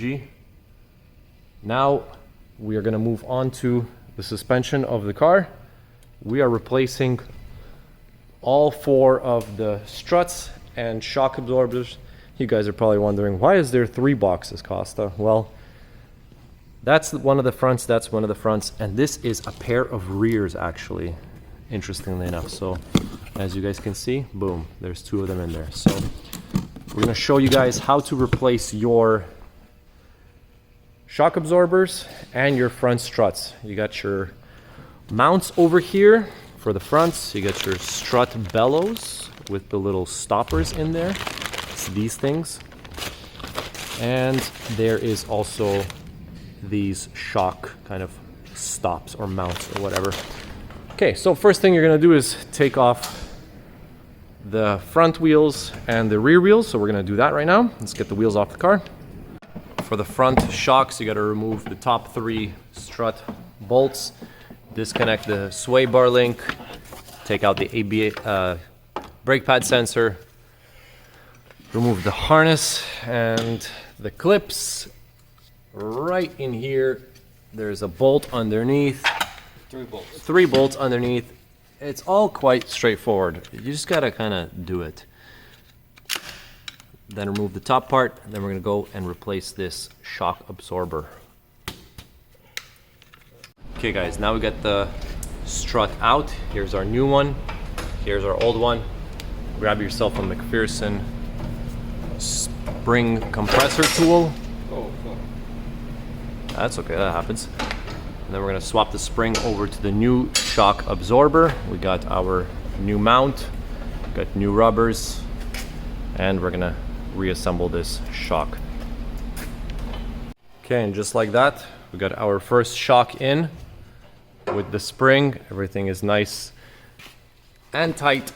AMG. Now we are going to move on to the suspension of the car. We are replacing all 4 of the struts and shock absorbers. You guys are probably wondering, why is there 3 boxes, Costa? Well, that's one of the fronts, that's one of the fronts, and this is a pair of rears actually, interestingly enough. So as you guys can see, boom, there's 2 of them in there. So we're gonna show you guys how to replace your shock absorbers and your front struts. You got your mounts over here for the fronts. You got your strut bellows with the little stoppers in there. It's these things. And there is also these shock kind of stops or mounts or whatever. Okay, so first thing you're gonna do is take off the front wheels and the rear wheels. So we're gonna do that right now. Let's get the wheels off the car. For the front shocks, you gotta remove the top 3 strut bolts, disconnect the sway bar link, take out the ABA brake pad sensor, remove the harness and the clips. Right in here, there's a bolt underneath. 3 bolts. 3 bolts underneath. It's all quite straightforward. You just gotta kind of do it. Then remove the top part, and then we're gonna go and replace this shock absorber. Okay guys, now we got the strut out. Here's our new one. Here's our old one. Grab yourself a McPherson spring compressor tool. Oh, fuck. That's okay, that happens. And then we're gonna swap the spring over to the new shock absorber. We got our new mount, got new rubbers, and we're gonna reassemble this shock. Okay, and just like that, we got our first shock in with the spring. Everything is nice and tight.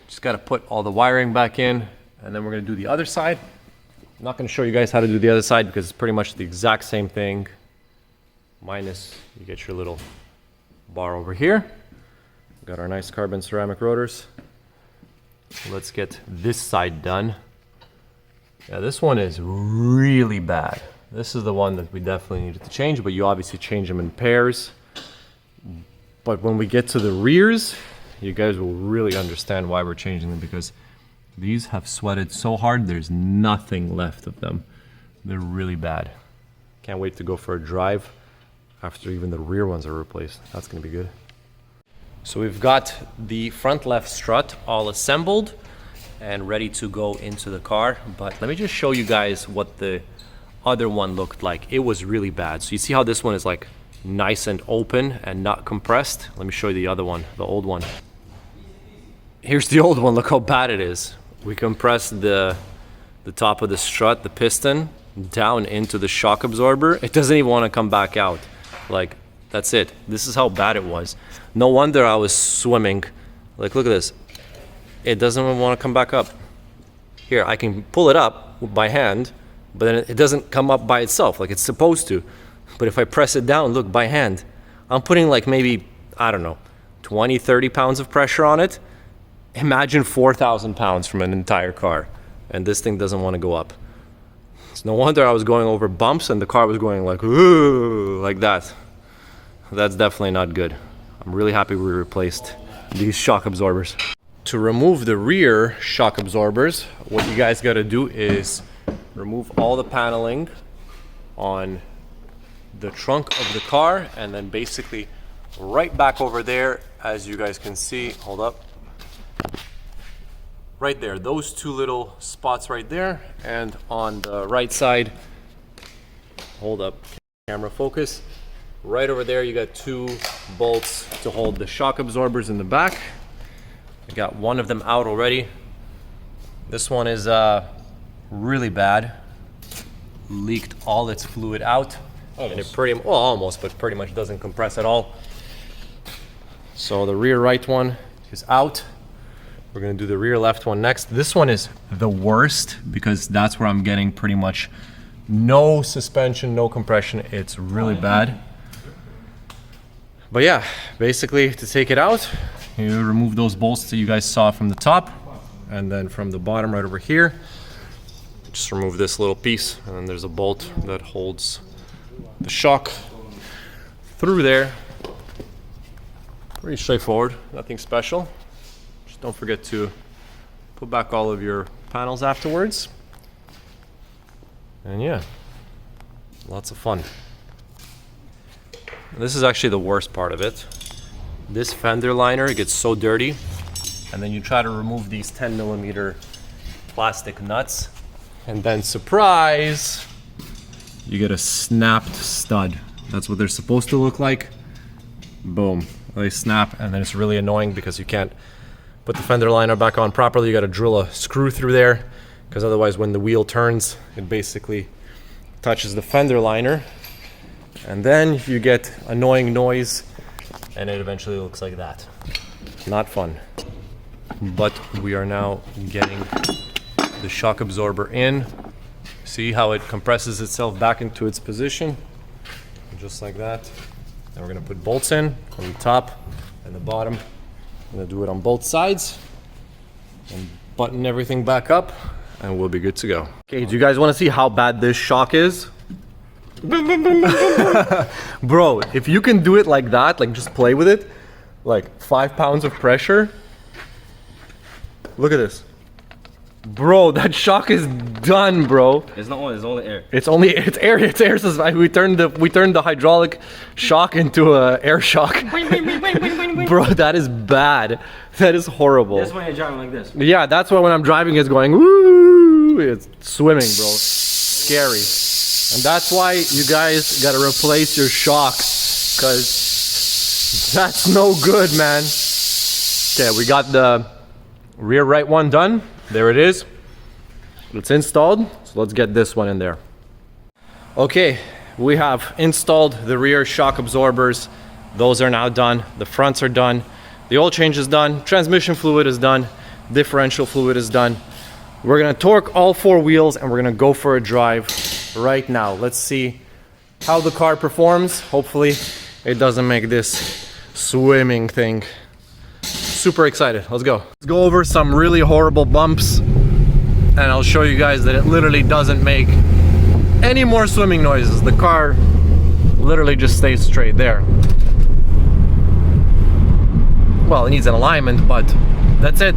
Just gotta put all the wiring back in, and then we're gonna do the other side. I'm not gonna show you guys how to do the other side because it's pretty much the exact same thing, minus you get your little bar over here. We got our nice carbon ceramic rotors. Let's get this side done. Yeah, this one is really bad. This is the one that we definitely needed to change, but you obviously change them in pairs. But when we get to the rears, you guys will really understand why we're changing them, because these have sweated so hard, there's nothing left of them. They're really bad. Can't wait to go for a drive after even the rear ones are replaced. That's gonna be good. So we've got the front left strut all assembled and ready to go into the car, but let me just show you guys what the other one looked like. It was really bad. So you see how this one is like nice and open and not compressed? Let me show you the other one, the old one. Here's the old one. Look how bad it is. We compressed the top of the strut, the piston, down into the shock absorber. It doesn't even want to come back out. Like, that's it. This is how bad it was. No wonder I was swimming. Like, look at this. It doesn't even want to come back up. Here, I can pull it up by hand, but then it doesn't come up by itself like it's supposed to. But if I press it down, look, by hand, I'm putting like maybe, I don't know, 20, 30 pounds of pressure on it. Imagine 4,000 pounds from an entire car, and this thing doesn't want to go up. It's no wonder I was going over bumps and the car was going like, ooh, like that. That's definitely not good. I'm really happy we replaced these shock absorbers. To remove the rear shock absorbers, what you guys got to do is remove all the paneling on the trunk of the car, and then basically right back over there, as you guys can see, hold up, right there, those 2 little spots right there, and on the right side, hold up, camera focus, right over there you got 2 bolts to hold the shock absorbers in the back. I got one of them out already. This one is really bad. Leaked all its fluid out. Almost. And it pretty, well, almost, but pretty much doesn't compress at all. So the rear right one is out. We're gonna do the rear left one next. This one is the worst because that's where I'm getting pretty much no suspension, no compression. It's really bad. But yeah, basically to take it out, you remove those bolts that you guys saw from the top, and then from the bottom right over here, just remove this little piece, and then there's a bolt that holds the shock through there. Pretty straightforward, nothing special. Just don't forget to put back all of your panels afterwards. And yeah, lots of fun. This is actually the worst part of it. This fender liner gets so dirty, and then you try to remove these 10mm plastic nuts, and then surprise, you get a snapped stud. That's what they're supposed to look like. Boom, they snap, and then it's really annoying because you can't put the fender liner back on properly. You got to drill a screw through there, because otherwise when the wheel turns, it basically touches the fender liner, and then you get annoying noise, and it eventually looks like that. Not fun. But we are now getting the shock absorber in. See how it compresses itself back into its position, just like that. Then we're gonna put bolts in on the top and the bottom. I'm gonna do it on both sides and button everything back up, and we'll be good to go. Okay, do you guys want to see how bad this shock is? Bro, if you can do it like that, like just play with it, like 5 pounds of pressure. Look at this. Bro, that shock is done, bro. It's not oil, it's only air. It's air. It's air. So we turned the hydraulic shock into a air shock. Bro, that is bad. That is horrible. That's when you're driving like this. Yeah, that's why when I'm driving it's going woo. It's swimming, bro. Scary. And that's why you guys gotta replace your shocks, because that's no good, man. Okay, we got the rear right one done. There it is. It's installed, so let's get this one in there. Okay, we have installed the rear shock absorbers. Those are now done. The fronts are done. The oil change is done. Transmission fluid is done. Differential fluid is done. We're gonna torque all 4 wheels and we're gonna go for a drive right now. Let's see how the car performs. Hopefully it doesn't make this swimming thing. Super excited. Let's go. Let's go over some really horrible bumps, and I'll show you guys that it literally doesn't make any more swimming noises. The car literally just stays straight there. Well, it needs an alignment, but that's it.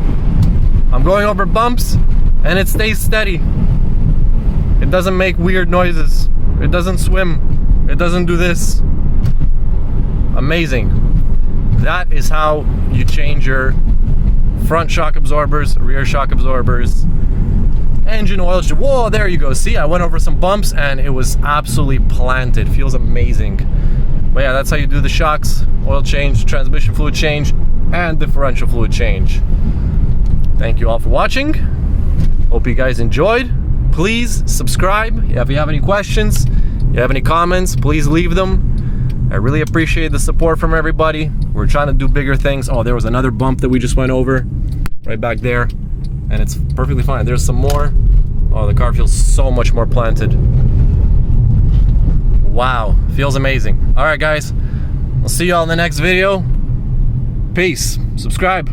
I'm going over bumps and it stays steady. It doesn't make weird noises. It doesn't swim. It doesn't do this. Amazing. That is how you change your front shock absorbers, rear shock absorbers, engine oil. Whoa, there you go. See, I went over some bumps and it was absolutely planted. Feels amazing. But yeah, that's how you do the shocks, oil change, transmission fluid change, and differential fluid change. Thank you all for watching. Hope you guys enjoyed. Please subscribe. If you have any questions, you have any comments, please leave them. I really appreciate the support from everybody. We're trying to do bigger things. Oh, there was another bump that we just went over right back there, and it's perfectly fine. There's some more. Oh, the car feels so much more planted. Wow, feels amazing. All right, guys, I'll see you all in the next video. Peace. Subscribe.